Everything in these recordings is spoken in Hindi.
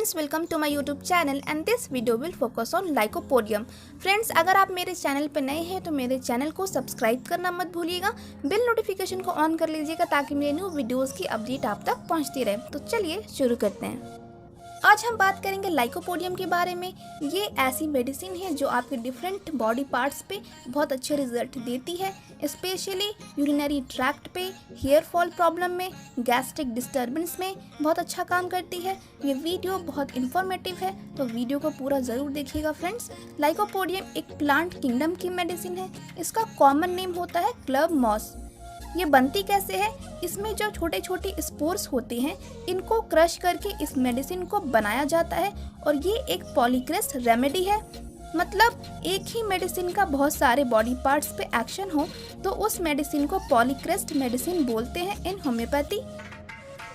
Friends, welcome to my YouTube channel and this video will focus on lycopodium. Friends, अगर आप मेरे चैनल पर नए हैं तो मेरे चैनल को सब्सक्राइब करना मत भूलिएगा, बेल नोटिफिकेशन को ऑन कर लीजिएगा ताकि मेरे न्यू वीडियोस की अपडेट आप तक पहुंचती रहे। तो चलिए शुरू करते हैं। आज हम बात करेंगे लाइकोपोडियम के बारे में। ये ऐसी मेडिसिन है जो आपके डिफरेंट बॉडी पार्ट्स पे बहुत अच्छे रिजल्ट देती है, स्पेशली यूरिनरी ट्रैक्ट पे, हेयर फॉल प्रॉब्लम में, गैस्ट्रिक डिस्टर्बेंस में बहुत अच्छा काम करती है। ये वीडियो बहुत इन्फॉर्मेटिव है तो वीडियो को पूरा ज़रूर देखिएगा फ्रेंड्स। लाइकोपोडियम एक प्लांट किंगडम की मेडिसिन है। इसका कॉमन नेम होता है क्लब मॉस। ये बनती कैसे है? इसमें जो छोटे छोटे स्पोर्स होते हैं इनको क्रश करके इस मेडिसिन को बनाया जाता है और ये एक पॉलीक्रेस्ट रेमेडी है। मतलब एक ही मेडिसिन का बहुत सारे बॉडी पार्ट्स पे एक्शन हो तो उस मेडिसिन को पॉलीक्रेस्ट मेडिसिन बोलते हैं इन होम्योपैथी।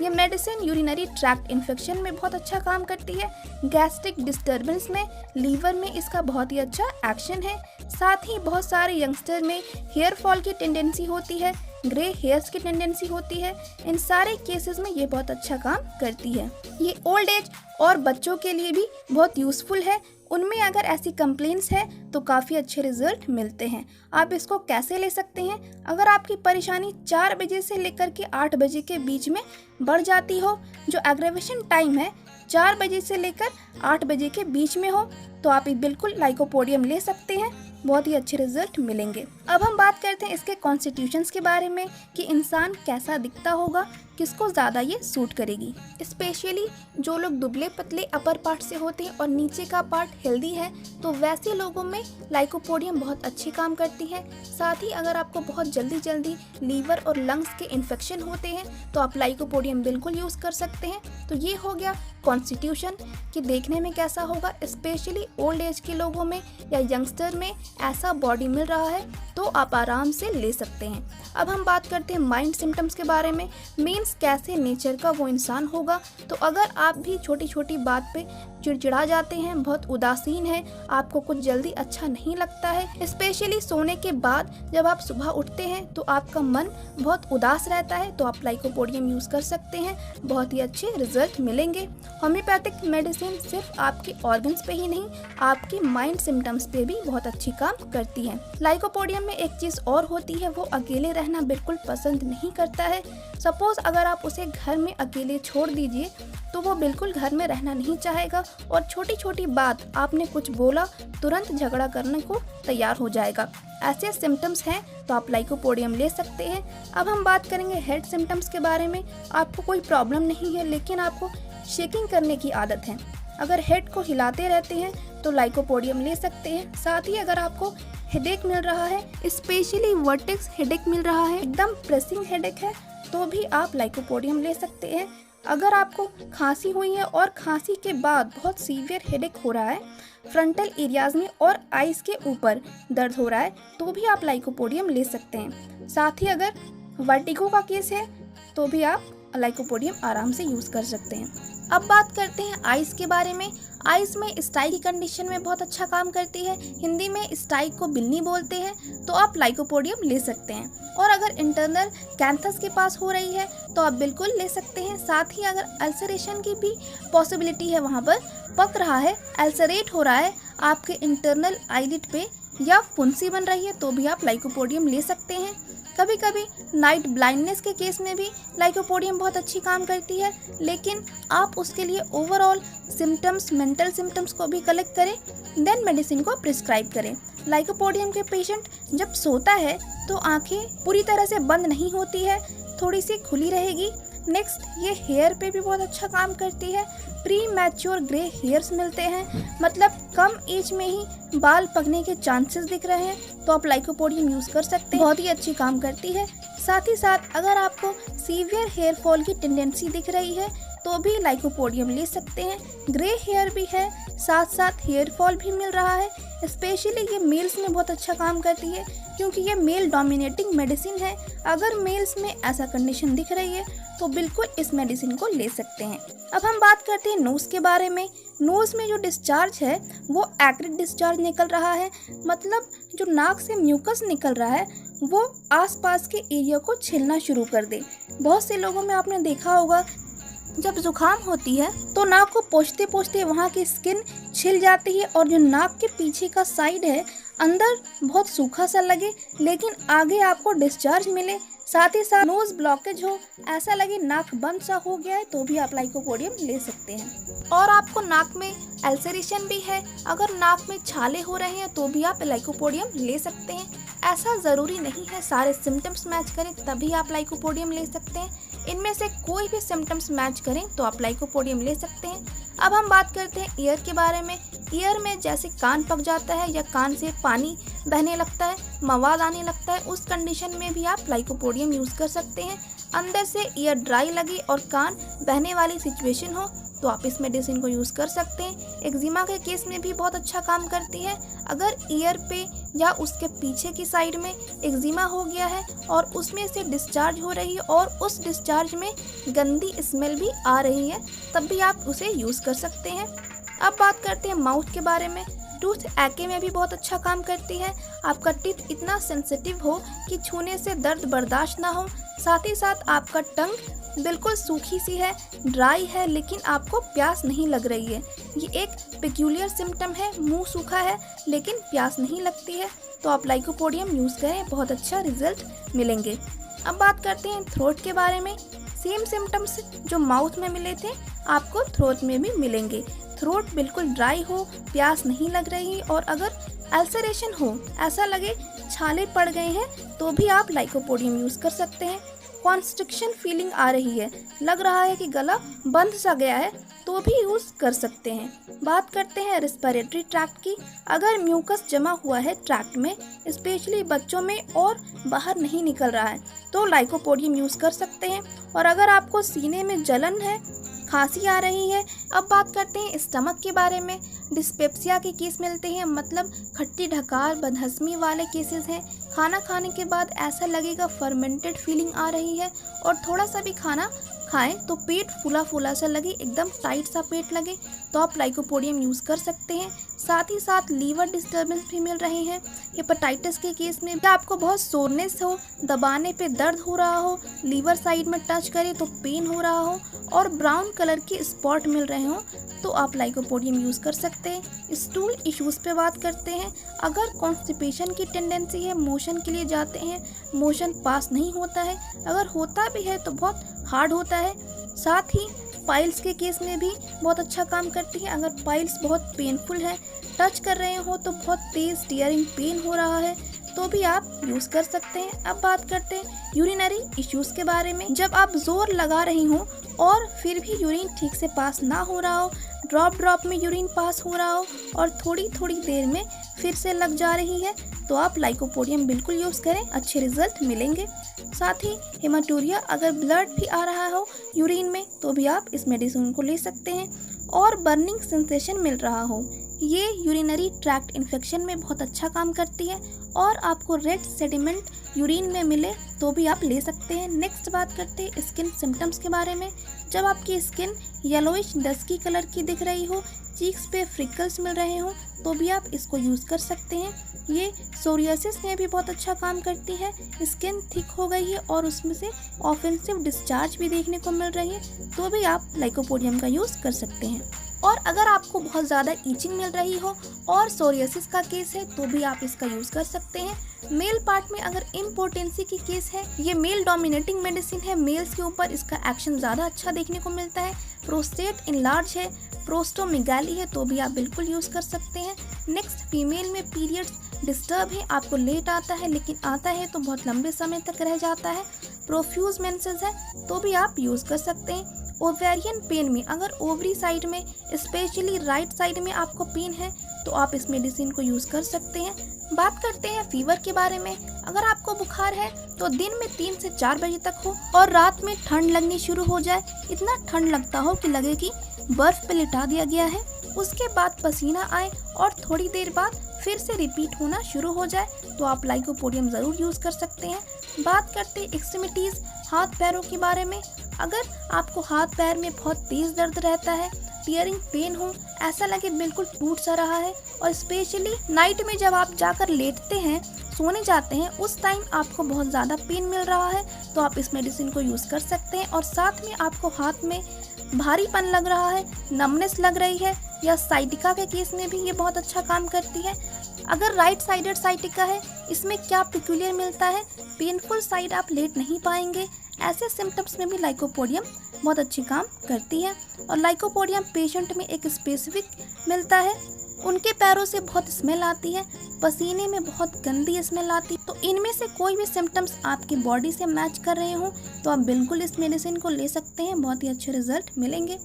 ये मेडिसिन यूरिनरी ट्रैक्ट इन्फेक्शन में बहुत अच्छा काम करती है, गैस्ट्रिक डिस्टर्बेंस में, लीवर में इसका बहुत ही अच्छा एक्शन है। साथ ही बहुत सारे यंगस्टर में हेयर फॉल की टेंडेंसी होती है, ग्रे हेयर्स की टेंडेंसी होती है, इन सारे केसेस में ये बहुत अच्छा काम करती है। ये ओल्ड एज और बच्चों के लिए भी बहुत यूज़फुल है। उनमें अगर ऐसी कंप्लेंट्स है तो काफ़ी अच्छे रिजल्ट मिलते हैं। आप इसको कैसे ले सकते हैं? अगर आपकी परेशानी 4 बजे से लेकर के 8 बजे के बीच में बढ़ जाती हो, जो एग्रेवेशन टाइम है 4 बजे से लेकर 8 बजे के बीच में हो, तो आप बिल्कुल लाइकोपोडियम ले सकते हैं, बहुत ही अच्छे रिजल्ट मिलेंगे। अब हम बात करते हैं इसके कॉन्स्टिट्यूशंस के बारे में कि इंसान कैसा दिखता होगा, किसको ज़्यादा ये सूट करेगी। स्पेशली जो लोग दुबले पतले अपर पार्ट से होते हैं और नीचे का पार्ट हेल्दी है तो वैसे लोगों में लाइकोपोडियम बहुत अच्छी काम करती है। साथ ही अगर आपको बहुत जल्दी लीवर और लंग्स के इन्फेक्शन होते हैं तो आप लाइकोपोडियम बिल्कुल यूज़ कर सकते हैं। तो ये हो गया कॉन्स्टिट्यूशन कि देखने में कैसा होगा। स्पेशली ओल्ड एज के लोगों में या यंगस्टर में ऐसा बॉडी मिल रहा है तो आप आराम से ले सकते हैं। अब हम बात करते हैं माइंड सिम्टम्स के बारे में, मीन्स कैसे नेचर का वो इंसान होगा। तो अगर आप भी छोटी छोटी बात पे चिड़चिड़ा जाते हैं, बहुत उदासीन है, आपको कुछ जल्दी अच्छा नहीं लगता है, स्पेशली सोने के बाद जब आप सुबह उठते हैं तो आपका मन बहुत उदास रहता है, तो आप लाइकोपोडियम यूज़ कर सकते हैं, बहुत ही अच्छे रिजल्ट मिलेंगे। होम्योपैथिक मेडिसिन सिर्फ आपके ऑर्गन्स पे ही नहीं, आपके माइंड सिम्टम्स पे भी बहुत अच्छी काम करती है। लाइकोपोडियम में एक चीज़ और होती है, वो अकेले रहना बिल्कुल पसंद नहीं करता है। सपोज अगर आप उसे घर में अकेले छोड़ दीजिए तो वो बिल्कुल घर में रहना नहीं चाहेगा और छोटी छोटी बात आपने कुछ बोला तुरंत झगड़ा करने को तैयार हो जाएगा। ऐसे सिम्टम्स हैं तो आप लाइकोपोडियम ले सकते हैं। अब हम बात करेंगे हेड सिम्टम्स के बारे में। आपको कोई प्रॉब्लम नहीं है लेकिन आपको शेकिंग करने की आदत है, अगर हेड को हिलाते रहते हैं तो लाइकोपोडियम ले सकते हैं। साथ ही अगर आपको हेडेक मिल रहा है, स्पेशली वर्टेक्स हेडेक मिल रहा है, एकदम प्रेसिंग हेडेक है, तो भी आप लाइकोपोडियम ले सकते हैं। अगर आपको खांसी हुई है और खांसी के बाद बहुत सीवियर हेडेक हो रहा है, फ्रंटल एरियाज में और आइज के ऊपर दर्द हो रहा है, तो भी आप लाइकोपोडियम ले सकते हैं। साथ ही अगर वर्टिगो का केस है तो भी आप लाइकोपोडियम आराम से यूज़ कर सकते हैं। अब बात करते हैं आइज के बारे में। आइज में स्टाई की कंडीशन में बहुत अच्छा काम करती है। हिंदी में स्टाई को बिल्ली बोलते हैं, तो आप लाइकोपोडियम ले सकते हैं। और अगर इंटरनल कैंथस के पास हो रही है तो आप बिल्कुल ले सकते हैं। साथ ही अगर अल्सरेशन की भी पॉसिबिलिटी है, वहाँ पर पक रहा है, अल्सरेट हो रहा है आपके इंटरनल आईलिड पे या फुंसी बन रही है, तो भी आप लाइकोपोडियम ले सकते हैं। कभी कभी नाइट ब्लाइंडनेस के केस में भी लाइकोपोडियम बहुत अच्छी काम करती है, लेकिन आप उसके लिए ओवरऑल सिम्टम्स, मेंटल सिम्टम्स को भी कलेक्ट करें, देन मेडिसिन को प्रिस्क्राइब करें। लाइकोपोडियम के पेशेंट जब सोता है तो आंखें पूरी तरह से बंद नहीं होती है, थोड़ी सी खुली रहेगी। नेक्स्ट, ये हेयर पे भी बहुत अच्छा काम करती है। प्री मैच्योर ग्रे हेयर्स मिलते हैं, मतलब कम एज में ही बाल पकने के चांसेस दिख रहे हैं, तो आप लाइकोपोडियम यूज़ कर सकते हैं, बहुत ही अच्छी काम करती है। साथ ही साथ अगर आपको सीवियर हेयर फॉल की टेंडेंसी दिख रही है तो भी लाइकोपोडियम ले सकते हैं। ग्रे हेयर भी है, साथ साथ हेयर फॉल भी मिल रहा है। स्पेशली ये मेल्स में बहुत अच्छा काम करती है क्योंकि ये मेल डोमिनेटिंग मेडिसिन है। अगर मेल्स में ऐसा कंडीशन दिख रही है तो बिल्कुल इस मेडिसिन को ले सकते हैं। अब हम बात करते हैं नोज़ के बारे में। नोज़ में जो डिस्चार्ज है वो एक्रिड डिस्चार्ज निकल रहा है, मतलब जो नाक से म्यूकस निकल रहा है वो आसपास के एरिया को छिलना शुरू कर दे। बहुत से लोगों में आपने देखा होगा जब जुकाम होती है तो नाक को पोंछते पोंछते वहाँ की स्किन छिल जाती है और जो नाक के पीछे का साइड है अंदर बहुत सूखा सा लगे लेकिन आगे आपको डिस्चार्ज मिले, साथ ही साथ नोज ब्लॉकेज हो, ऐसा लगे नाक बंद सा हो गया है, तो भी आप लाइकोपोडियम ले सकते हैं। और आपको नाक में अल्सरेशन भी है, अगर नाक में छाले हो रहे हैं तो भी आप लाइकोपोडियम ले सकते हैं। ऐसा ज़रूरी नहीं है सारे सिम्टम्स मैच करें तभी आप लाइकोपोडियम ले सकते हैं, इनमें से कोई भी सिम्टम्स मैच करें तो आप लाइकोपोडियम ले सकते हैं। अब हम बात करते हैं ईयर के बारे में। ईयर में जैसे कान पक जाता है या कान से पानी बहने लगता है, मवाद आने लगता है, उस कंडीशन में भी आप लाइकोपोडियम यूज़ कर सकते हैं। अंदर से ईयर ड्राई लगे और कान बहने वाली सिचुएशन हो तो आप इस मेडिसिन को यूज़ कर सकते हैं। एक्जिमा के केस में भी बहुत अच्छा काम करती है। अगर ईयर पे या उसके पीछे की साइड में एक्जिमा हो गया है और उसमें से डिस्चार्ज हो रही है और उस डिस्चार्ज में गंदी स्मेल भी आ रही है, तब भी आप उसे यूज़ कर सकते हैं। अब बात करते हैं माउथ के बारे में। टूथ एक्ने में भी बहुत अच्छा काम करती है। आपका टीथ इतना सेंसिटिव हो कि छूने से दर्द बर्दाश्त ना हो, साथ ही साथ आपका टंग बिल्कुल सूखी सी है, ड्राई है, लेकिन आपको प्यास नहीं लग रही है। ये एक पेक्यूलियर सिम्टम है, मुंह सूखा है लेकिन प्यास नहीं लगती है, तो आप लाइकोपोडियम यूज़ करें, बहुत अच्छा रिजल्ट मिलेंगे। अब बात करते हैं थ्रोट के बारे में। सेम सिम्टम्स जो माउथ में मिले थे आपको थ्रोट में भी मिलेंगे। थ्रोट बिल्कुल ड्राई हो, प्यास नहीं लग रही और अगर अल्सरेशन हो, ऐसा लगे छाले पड़ गए हैं, तो भी आप लाइकोपोडियम यूज़ कर सकते हैं। कॉन्स्ट्रिक्शन फीलिंग आ रही है, लग रहा है कि गला बंद सा गया है, तो भी यूज़ कर सकते हैं। बात करते हैं रेस्पिरेटरी ट्रैक्ट की। अगर म्यूकस जमा हुआ है ट्रैक्ट में, स्पेशली बच्चों में, और बाहर नहीं निकल रहा है, तो लाइकोपोडियम यूज़ कर सकते हैं। और अगर आपको सीने में जलन है, खांसी आ रही है। अब बात करते हैं स्टमक के बारे में। डिस्पेप्सिया के केस मिलते हैं, मतलब खट्टी ढकार बदहज़मी वाले केसेस हैं। खाना खाने के बाद ऐसा लगेगा फर्मेंटेड फीलिंग आ रही है और थोड़ा सा भी खाना खाएं तो पेट फूला फूला सा लगे, एकदम टाइट सा पेट लगे, तो आप लाइकोपोडियम यूज़ कर सकते हैं। साथ ही साथ लीवर डिस्टर्बेंस भी मिल रहे हैं। हेपेटाइटिस के केस में या आपको बहुत सोरनेस हो, दबाने पे दर्द हो रहा हो, लीवर साइड में टच करे तो पेन हो रहा हो और ब्राउन कलर के स्पॉट मिल रहे हो, तो आप लाइकोपोडियम यूज़ कर सकते हैं। स्टूल इश्यूज़ पे बात करते हैं। अगर कॉन्स्टिपेशन की टेंडेंसी है, मोशन के लिए जाते हैं, मोशन पास नहीं होता है, अगर होता भी है तो बहुत हार्ड होता है। साथ ही पाइल्स के केस में भी बहुत अच्छा काम करती है। अगर पाइल्स बहुत पेनफुल है, टच कर रहे हो तो बहुत तेज़ टीयरिंग पेन हो रहा है, तो भी आप यूज़ कर सकते हैं। अब बात करते हैं यूरिनरी इश्यूज़ के बारे में। जब आप जोर लगा रही हो और फिर भी यूरिन ठीक से पास ना हो रहा हो, ड्रॉप में यूरिन पास हो रहा हो और थोड़ी थोड़ी देर में फिर से लग जा रही है, तो आप लाइकोपोडियम बिल्कुल यूज़ करें, अच्छे रिजल्ट मिलेंगे। साथ ही हेमाटूरिया, अगर ब्लड भी आ रहा हो यूरिन में, तो भी आप इस मेडिसिन को ले सकते हैं। और बर्निंग सेंसेशन मिल रहा हो, ये यूरिनरी ट्रैक्ट इन्फेक्शन में बहुत अच्छा काम करती है। और आपको रेड सेडिमेंट यूरिन में मिले तो भी आप ले सकते हैं। नेक्स्ट बात करते हैं स्किन सिम्टम्स के बारे में। जब आपकी स्किन येलोइश डस्की कलर की दिख रही हो, चीक्स पे फ्रिकल्स मिल रहे हो, तो भी आप इसको यूज़ कर सकते हैं। ये सोरियासिस में भी बहुत अच्छा काम करती है। स्किन थिक हो गई है और उसमें से ऑफेंसिव डिस्चार्ज भी देखने को मिल रही है, तो भी आप लाइकोपोडियम का यूज़ कर सकते हैं। और अगर आपको बहुत ज़्यादा ईचिंग मिल रही हो और सोरियासिस का केस है, तो भी आप इसका यूज़ कर सकते हैं। मेल पार्ट में अगर इम्पोर्टेंसी की केस है, ये मेल डोमिनेटिंग मेडिसिन है, मेल्स के ऊपर इसका एक्शन ज़्यादा अच्छा देखने को मिलता है। प्रोस्टेट इनलार्ज है, प्रोस्टोमेगाली है, तो भी आप बिल्कुल यूज़ कर सकते हैं। नेक्स्ट, फीमेल में पीरियड्स डिस्टर्ब है, आपको लेट आता है लेकिन आता है तो बहुत लंबे समय तक रह जाता है, प्रोफ्यूज मेंसेस है, तो भी आप यूज़ कर सकते हैं। ओवेरियन पेन में, अगर ओवरी साइड में, स्पेशली राइट साइड में आपको पेन है, तो आप इस मेडिसिन को यूज़ कर सकते हैं। बात करते हैं फीवर के बारे में। अगर आपको बुखार है तो दिन में 3 से 4 बजे तक हो और रात में ठंड लगनी शुरू हो जाए, इतना ठंड लगता हो कि लगे कि बर्फ पे लिटा दिया गया है, उसके बाद पसीना आए और थोड़ी देर बाद फिर से रिपीट होना शुरू हो जाए, तो आप लाइकोपोडियम ज़रूर यूज़ कर सकते हैं। बात करते हैं एक्सट्रीमिटीज़, हाथ पैरों के बारे में। अगर आपको हाथ पैर में बहुत तेज़ दर्द रहता है, टीयरिंग पेन हो, ऐसा लगे बिल्कुल टूट सा रहा है, और स्पेशली नाइट में जब आप जाकर लेटते हैं, सोने जाते हैं, उस टाइम आपको बहुत ज़्यादा पेन मिल रहा है, तो आप इस मेडिसिन को यूज़ कर सकते हैं। और साथ में आपको हाथ में भारीपन लग रहा है, नमनेस लग रही है, या साइटिका के केस में भी ये बहुत अच्छा काम करती है। अगर राइट साइडेड साइटिका है, इसमें क्या पिक्यूलियर मिलता है, पेनफुल साइड आप लेट नहीं पाएंगे। ऐसे सिम्टम्स में भी लाइकोपोडियम बहुत अच्छी काम करती है। और लाइकोपोडियम पेशेंट में एक स्पेसिफिक मिलता है। उनके पैरों से बहुत स्मेल आती है, पसीने में बहुत गंदी स्मेल आती है। तो इनमें से कोई भी सिम्टम्स आपकी बॉडी से मैच कर रहे हो तो आप बिल्कुल इस मेडिसिन को ले सकते हैं, बहुत ही अच्छे रिजल्ट मिलेंगे।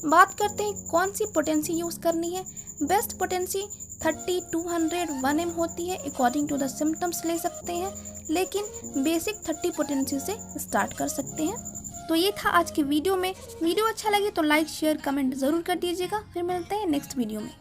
बात करते हैं कौन सी पोटेंसी यूज़ करनी है। बेस्ट पोटेंसी 30, 200, 1 m होती है। अकॉर्डिंग टू द सिम्टम्स ले सकते हैं, लेकिन बेसिक 30 पोटेंसी से स्टार्ट कर सकते हैं। तो ये था आज की वीडियो में। वीडियो अच्छा लगे तो लाइक शेयर कमेंट ज़रूर कर दीजिएगा। फिर मिलते हैं नेक्स्ट वीडियो में।